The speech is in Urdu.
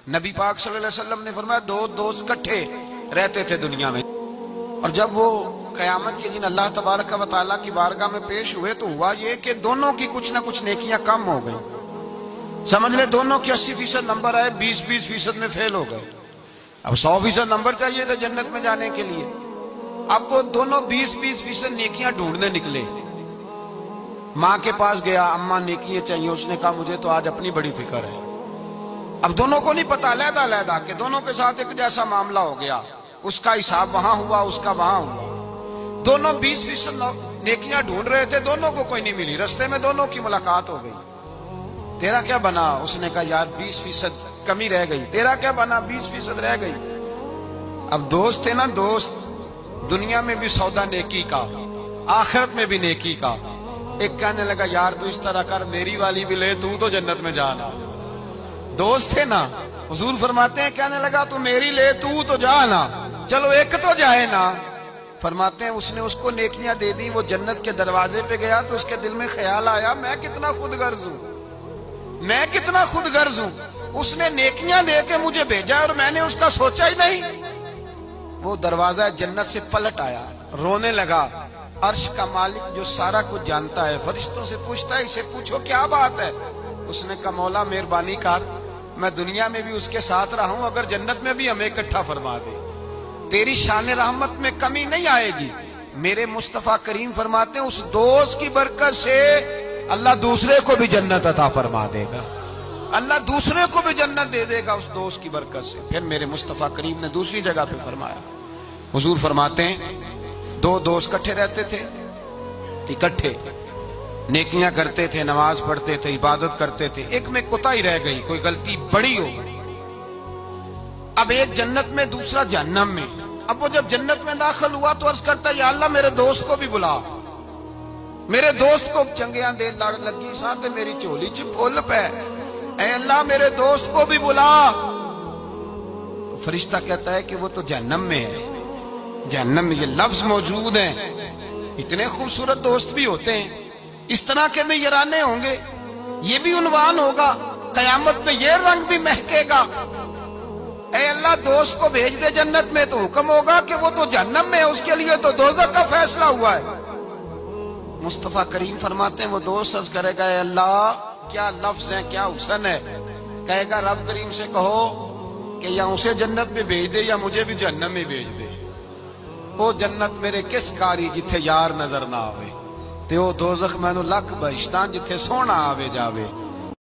نبی پاک صلی اللہ علیہ وسلم نے فرمایا دو دوست کٹھے رہتے تھے دنیا میں، اور جب وہ قیامت کے دن اللہ تبارک و تعالیٰ کی بارگاہ میں پیش ہوئے تو ہوا یہ کہ دونوں کی کچھ نہ کچھ نیکیاں کم ہو گئیں. سمجھ لے دونوں کے 80% نمبر آئے، 20% میں فیل ہو گئے. اب 100% نمبر چاہیے تھے جنت میں جانے کے لیے. اب وہ دونوں 20% نیکیاں ڈھونڈنے نکلے. ماں کے پاس گیا، اماں نیکیاں چاہیے. اس نے کہا مجھے تو آج اپنی بڑی فکر ہے. اب دونوں کو نہیں پتا، علیحدہ علیحدہ کہ دونوں کے ساتھ ایک جیسا معاملہ ہو گیا. اس کا حساب وہاں ہوا، اس کا وہاں ہوا. دونوں 20% نیکیاں ڈھونڈ رہے تھے، دونوں کو کوئی نہیں ملی. رستے میں دونوں کی ملاقات ہو گئی. تیرا کیا بنا؟ اس نے کہا یار 20% کمی رہ گئی. تیرا کیا بنا؟ 20% رہ گئی. اب دوست تھے نا دوست، دنیا میں بھی سودا نیکی کا، آخرت میں بھی نیکی کا. ایک کہنے لگا یار تو اس طرح کر، میری والی بھی لے، تو جنت میں جانا. دوست تھے نا. حضور فرماتے ہیں کہنے لگا تو میری لے، تو جانا، چلو ایک تو جائے نا. فرماتے ہیں اس نے اس کو نیکیاں دے دی. وہ جنت کے دروازے پہ گیا تو اس کے دل میں خیال آیا میں کتنا خود غرض ہوں، میں کتنا خود غرض ہوں. اس نے نیکیاں دے کے مجھے بھیجا اور میں نے اس کا سوچا ہی نہیں. وہ دروازہ جنت سے پلٹ آیا، رونے لگا. عرش کا مالک جو سارا کچھ جانتا ہے فرشتوں سے پوچھتا ہے اسے پوچھو کیا بات ہے. اس نے کہا مولا مہربانی کر، میں دنیا میں بھی اس کے ساتھ رہا ہوں، اگر جنت میں بھی ہمیں اکٹھا فرما دے، تیری شان رحمت میں کمی نہیں آئے گی. میرے مصطفیٰ کریم فرماتے ہیں اس دوست کی برکت سے اللہ دوسرے کو بھی جنت عطا فرما دے گا. اللہ دوسرے کو بھی جنت دے دے گا اس دوست کی برکت سے. پھر میرے مصطفیٰ کریم نے دوسری جگہ پہ فرمایا. حضور فرماتے ہیں دو دوست کٹھے رہتے تھے، اکٹھے نیکیاں کرتے تھے، نماز پڑھتے تھے، عبادت کرتے تھے. ایک میں کوتاہی رہ گئی، کوئی غلطی بڑی ہو گئی. اب ایک جنت میں، دوسرا جہنم میں. اب وہ جب جنت میں داخل ہوا تو عرض کرتا یا اللہ میرے دوست کو بھی بلا، میرے دوست کو چنگیاں دے لڑ لگی ساتھ میری چولی چ پھول پہ، اے اللہ میرے دوست کو بھی بلا. فرشتہ کہتا ہے کہ وہ تو جہنم میں ہے. جہنم میں یہ لفظ موجود ہیں. اتنے خوبصورت دوست بھی ہوتے ہیں، اس طرح کے میں یرانے ہوں گے، یہ بھی عنوان ہوگا قیامت میں، یہ رنگ بھی مہکے گا. اے اللہ دوست کو بھیج دے جنت میں، تو حکم ہوگا کہ وہ تو جہنم میں ہے، اس کے لیے تو دوزخ کا فیصلہ ہوا ہے. مصطفیٰ کریم فرماتے ہیں وہ دوست عرض کرے گا اے اللہ کیا لفظ ہیں، کیا حسن ہے. کہے گا رب کریم سے کہو کہ یا اسے جنت میں بھیج دے یا مجھے بھی جہنم میں بھیج دے. وہ جنت میرے کس کاری جتھے یار نظر نہ آوے، تے وہ دوزخ مینوں لکھ بہشتاں جتھے سونا آوے جاوے.